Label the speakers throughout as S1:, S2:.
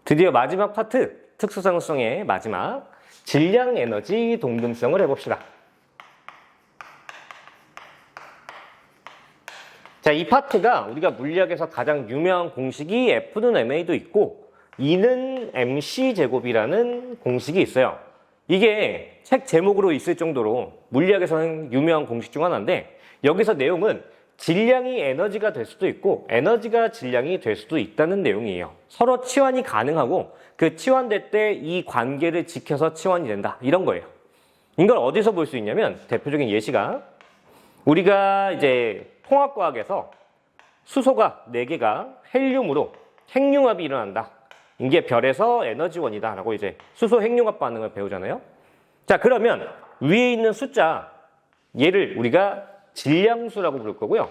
S1: 드디어 마지막 파트, 특수상수성의 마지막 질량 에너지 동등성을 해봅시다. 자, 이 파트가 우리가 물리학에서 가장 유명한 공식이 F는 ma도 있고 E는 mc 제곱이라는 공식이 있어요. 이게 책 제목으로 있을 정도로 물리학에서는 유명한 공식 중 하나인데, 여기서 내용은 질량이 에너지가 될 수도 있고 에너지가 질량이 될 수도 있다는 내용이에요. 서로 치환이 가능하고 그 치환될 때 이 관계를 지켜서 치환이 된다, 이런 거예요. 이걸 어디서 볼 수 있냐면, 대표적인 예시가 우리가 이제 통합과학에서 수소가 4개가 헬륨으로 핵융합이 일어난다, 이게 별에서 에너지원이다 라고 이제 수소 핵융합 반응을 배우잖아요. 자, 그러면 위에 있는 숫자, 얘를 우리가 질량수라고 부를 거고요.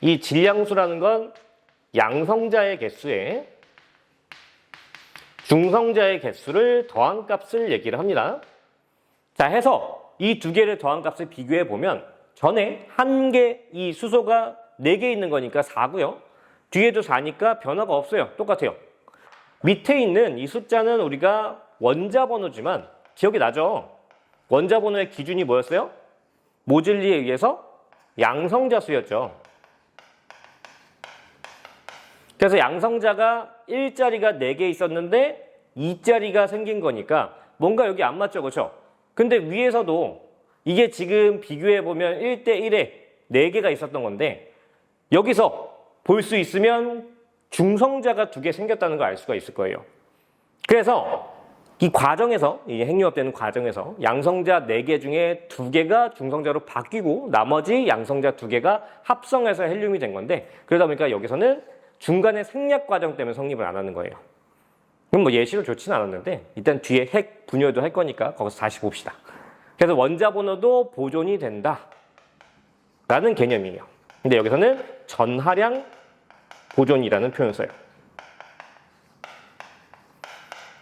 S1: 이 질량수라는 건 양성자의 개수에 중성자의 개수를 더한 값을 얘기를 합니다. 자, 해서 이 두 개를 더한 값을 비교해 보면, 전에 한 개, 이 수소가 4개 있는 거니까 4고요. 뒤에도 4니까 변화가 없어요. 똑같아요. 밑에 있는 이 숫자는 우리가 원자 번호지만 기억이 나죠? 원자 번호의 기준이 뭐였어요? 모질리에 의해서 양성자 수였죠. 그래서 양성자가 1자리가 4개 있었는데 2자리가 생긴 거니까 뭔가 여기 안 맞죠, 그렇죠? 근데 위에서도 이게 지금 비교해보면 1대1에 4개가 있었던 건데, 여기서 볼 수 있으면 중성자가 2개 생겼다는 걸 알 수가 있을 거예요. 그래서 이 과정에서, 이 핵융합되는 과정에서 양성자 4개 중에 2개가 중성자로 바뀌고 나머지 양성자 2개가 합성해서 헬륨이 된 건데, 그러다 보니까 여기서는 중간에 생략 과정 때문에 성립을 안 하는 거예요. 그럼 뭐 예시로 좋지는 않았는데 일단 뒤에 핵 분열도 할 거니까 거기서 다시 봅시다. 그래서 원자 번호도 보존이 된다 라는 개념이에요. 근데 여기서는 전하량 보존이라는 표현을 써요.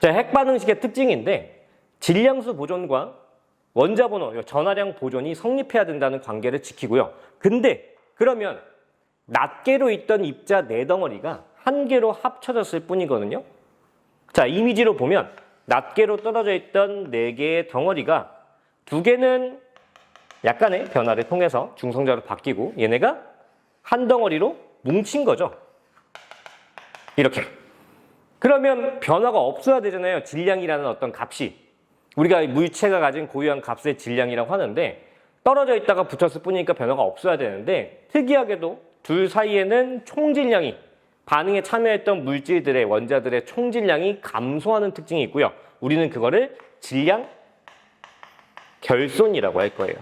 S1: 자, 핵반응식의 특징인데, 질량수 보존과 원자 번호, 전하량 보존이 성립해야 된다는 관계를 지키고요. 근데 그러면 낱개로 있던 입자 4덩어리가 한 개로 합쳐졌을 뿐이거든요. 자, 이미지로 보면 낱개로 떨어져 있던 4개의 덩어리가 2개는 약간의 변화를 통해서 중성자로 바뀌고 얘네가 한 덩어리로 뭉친 거죠. 이렇게. 그러면 변화가 없어야 되잖아요. 질량이라는 어떤 값이. 우리가 물체가 가진 고유한 값의 질량이라고 하는데, 떨어져 있다가 붙었을 뿐이니까 변화가 없어야 되는데, 특이하게도 둘 사이에는 총질량이, 반응에 참여했던 물질들의, 원자들의 총질량이 감소하는 특징이 있고요. 우리는 그거를 질량 결손이라고 할 거예요.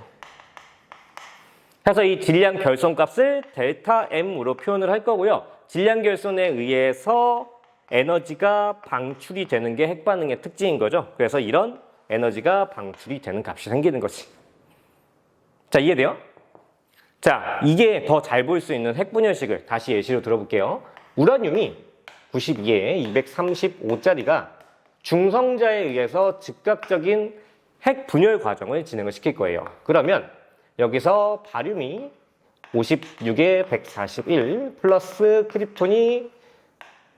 S1: 그래서 이 질량 결손 값을 델타 M으로 표현을 할 거고요. 질량 결손에 의해서 에너지가 방출이 되는 게 핵반응의 특징인 거죠. 그래서 이런 에너지가 방출이 되는 값이 생기는 거지. 자, 이해돼요? 자, 이게 더 잘 보일 수 있는 핵분열식을 다시 예시로 들어볼게요. 우라늄이 92에 235짜리가 중성자에 의해서 즉각적인 핵 분열 과정을 진행을 시킬 거예요. 그러면 여기서 바륨이 56에 141 플러스 크립톤이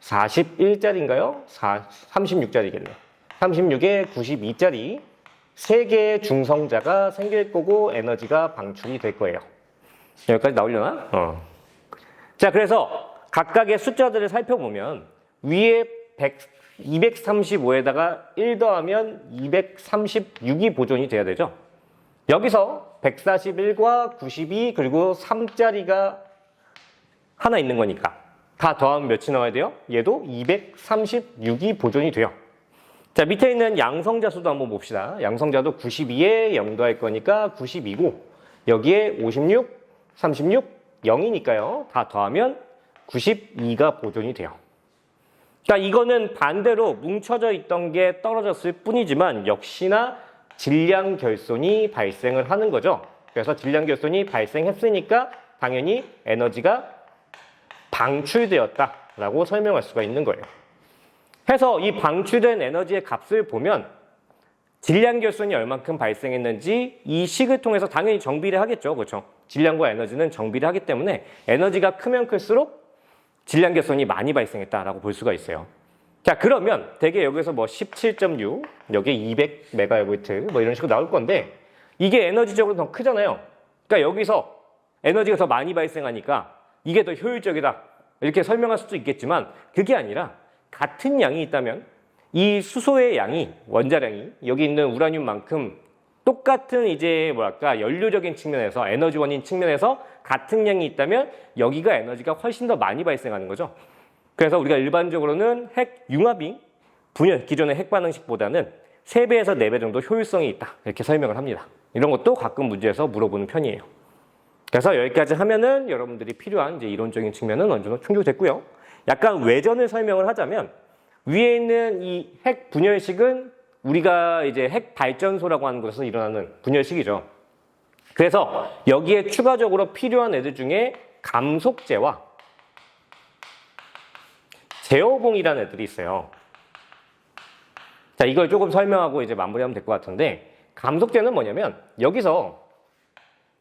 S1: 41짜리인가요? 36짜리겠네. 36에 92짜리 3개의 중성자가 생길 거고 에너지가 방출이 될 거예요. 여기까지 나오려나? 자, 그래서 각각의 숫자들을 살펴보면 위에 235에다가 1 더하면 236이 보존이 돼야 되죠. 여기서 141과 92 그리고 3짜리가 하나 있는 거니까 다 더하면 몇이 나와야 돼요? 얘도 236이 보존이 돼요. 자, 밑에 있는 양성자 수도 한번 봅시다. 양성자도 92에 0 더할 거니까 92고, 여기에 56, 36, 0이니까요. 다 더하면 92가 보존이 돼요. 그러니까 이거는 반대로 뭉쳐져 있던 게 떨어졌을 뿐이지만 역시나 질량 결손이 발생을 하는 거죠. 그래서 질량 결손이 발생했으니까 당연히 에너지가 방출되었다라고 설명할 수가 있는 거예요. 해서 이 방출된 에너지의 값을 보면 질량 결손이 얼만큼 발생했는지 이 식을 통해서 당연히 정비를 하겠죠. 그렇죠? 질량과 에너지는 정비를 하기 때문에 에너지가 크면 클수록 질량 결손이 많이 발생했다라고 볼 수가 있어요. 자, 그러면 대개 여기서 뭐 17.6, 여기에 200MeV 뭐 이런 식으로 나올 건데 이게 에너지적으로 더 크잖아요. 그러니까 여기서 에너지가 더 많이 발생하니까 이게 더 효율적이다. 이렇게 설명할 수도 있겠지만 그게 아니라 같은 양이 있다면 이 수소의 양이, 원자량이 여기 있는 우라늄만큼 똑같은 이제 뭐랄까 연료적인 측면에서 에너지원인 측면에서 같은 양이 있다면 여기가 에너지가 훨씬 더 많이 발생하는 거죠. 그래서 우리가 일반적으로는 핵 융합이 분열, 기존의 핵 반응식보다는 3배에서 4배 정도 효율성이 있다. 이렇게 설명을 합니다. 이런 것도 가끔 문제에서 물어보는 편이에요. 그래서 여기까지 하면은 여러분들이 필요한 이제 이론적인 측면은 어느 정도 충족됐고요. 약간 외전을 설명을 하자면 위에 있는 이 핵 분열식은 우리가 이제 핵 발전소라고 하는 곳에서 일어나는 분열식이죠. 그래서 여기에 추가적으로 필요한 애들 중에 감속제와 제어봉이라는 애들이 있어요. 자, 이걸 조금 설명하고 이제 마무리하면 될 것 같은데 감속제는 뭐냐면 여기서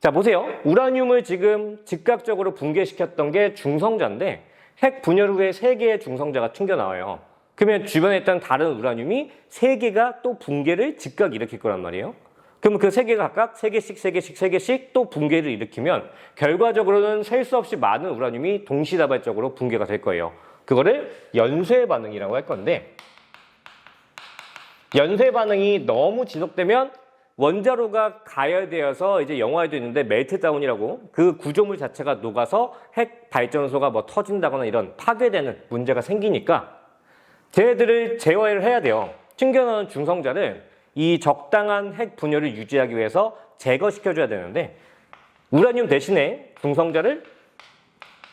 S1: 자, 보세요. 우라늄을 지금 즉각적으로 붕괴시켰던 게 중성자인데 핵 분열 후에 3개의 중성자가 튕겨나와요. 그러면 주변에 있던 다른 우라늄이 3개가 또 붕괴를 즉각 일으킬 거란 말이에요. 그러면 그 3개가 각각 3개씩 또 붕괴를 일으키면 결과적으로는 셀 수 없이 많은 우라늄이 동시다발적으로 붕괴가 될 거예요. 그거를 연쇄 반응이라고 할 건데 연쇄 반응이 너무 지속되면 원자로가 가열되어서 이제 영화에도 있는데 멜트다운이라고 그 구조물 자체가 녹아서 핵 발전소가 뭐 터진다거나 이런 파괴되는 문제가 생기니까 걔네들을 제어를 해야 돼요. 튕겨나오는 중성자를 이 적당한 핵 분열을 유지하기 위해서 제거시켜줘야 되는데 우라늄 대신에 중성자를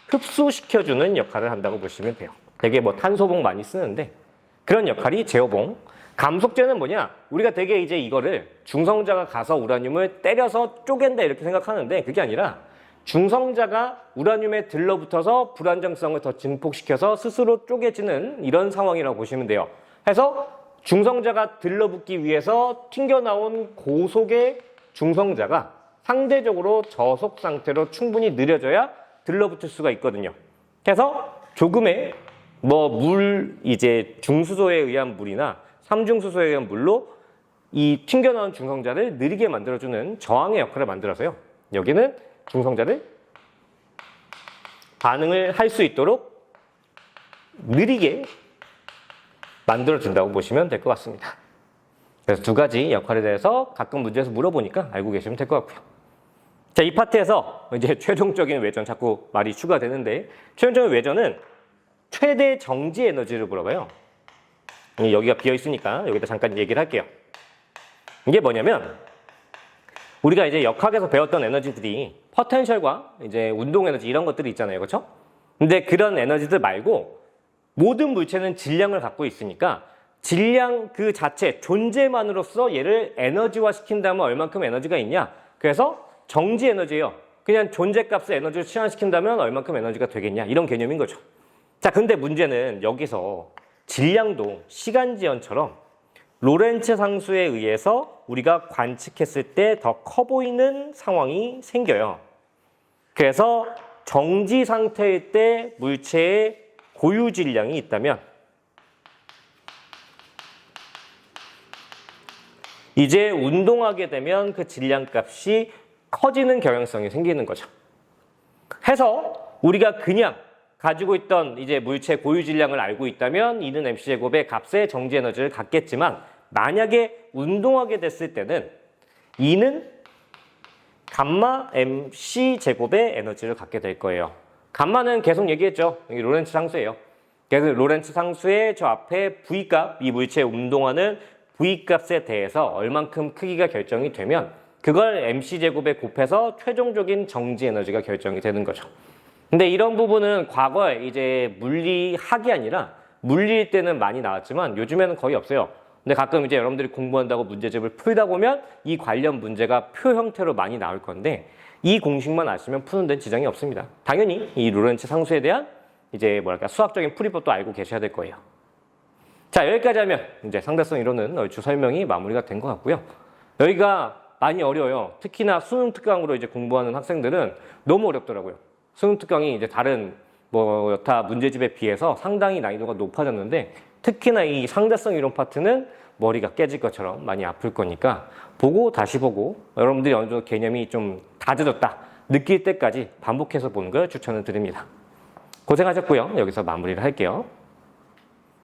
S1: 흡수시켜주는 역할을 한다고 보시면 돼요. 되게 뭐 탄소봉 많이 쓰는데 그런 역할이 제어봉. 감속제는 뭐냐? 우리가 되게 이제 이거를 중성자가 가서 우라늄을 때려서 쪼갠다 이렇게 생각하는데 그게 아니라 중성자가 우라늄에 들러붙어서 불안정성을 더 증폭시켜서 스스로 쪼개지는 이런 상황이라고 보시면 돼요. 해서 중성자가 들러붙기 위해서 튕겨나온 고속의 중성자가 상대적으로 저속 상태로 충분히 느려져야 들러붙을 수가 있거든요. 그래서 조금의 뭐 물 이제 중수소에 의한 물이나 삼중수소에 의한 물로 이 튕겨나온 중성자를 느리게 만들어주는 저항의 역할을 만들어서요. 여기는 중성자를 반응을 할 수 있도록 느리게 만들어준다고 보시면 될 것 같습니다. 그래서 두 가지 역할에 대해서 가끔 문제에서 물어보니까 알고 계시면 될 것 같고요. 자, 이 파트에서 이제 최종적인 외전 자꾸 말이 추가되는데 최종적인 외전은 최대 정지 에너지를 물어봐요. 여기가 비어 있으니까 여기다 잠깐 얘기를 할게요. 이게 뭐냐면 우리가 이제 역학에서 배웠던 에너지들이 포텐셜과 이제 운동 에너지 이런 것들이 있잖아요. 그렇죠? 근데 그런 에너지들 말고 모든 물체는 질량을 갖고 있으니까 질량 그 자체 존재만으로서 얘를 에너지화 시킨다면 얼만큼 에너지가 있냐? 그래서 정지 에너지예요. 그냥 존재값의 에너지를 치환시킨다면 얼만큼 에너지가 되겠냐? 이런 개념인 거죠. 자, 근데 문제는 여기서 질량도 시간지연처럼 로렌츠 상수에 의해서 우리가 관측했을 때 더 커 보이는 상황이 생겨요. 그래서 정지 상태일 때 물체의 고유 질량이 있다면 이제 운동하게 되면 그 질량 값이 커지는 경향성이 생기는 거죠. 해서 우리가 그냥 가지고 있던 이제 물체 고유 질량을 알고 있다면 이는 mc제곱의 값의 정지 에너지를 갖겠지만 만약에 운동하게 됐을 때는 이는 감마 mc제곱의 에너지를 갖게 될 거예요. 감마는 계속 얘기했죠. 여기 로렌츠 상수예요. 그래서 로렌츠 상수의 저 앞에 V값, 이 물체의 운동하는 V값에 대해서 얼만큼 크기가 결정이 되면 그걸 mc제곱에 곱해서 최종적인 정지 에너지가 결정이 되는 거죠. 근데 이런 부분은 과거에 이제 물리학이 아니라 물리일 때는 많이 나왔지만 요즘에는 거의 없어요. 근데 가끔 이제 여러분들이 공부한다고 문제집을 풀다 보면 이 관련 문제가 표 형태로 많이 나올 건데 이 공식만 아시면 푸는 데는 지장이 없습니다. 당연히 이 로렌츠 상수에 대한 이제 뭐랄까 수학적인 풀이법도 알고 계셔야 될 거예요. 자, 여기까지 하면 이제 상대성 이론은 얼추 설명이 마무리가 된 것 같고요. 여기가 많이 어려워요. 특히나 수능 특강으로 이제 공부하는 학생들은 너무 어렵더라고요. 수능 특강이 이제 다른 뭐 여타 문제집에 비해서 상당히 난이도가 높아졌는데 특히나 이 상대성 이론 파트는 머리가 깨질 것처럼 많이 아플 거니까 보고 다시 보고 여러분들이 어느 정도 개념이 좀 다져졌다 느낄 때까지 반복해서 보는 걸 추천을 드립니다. 고생하셨고요. 여기서 마무리를 할게요.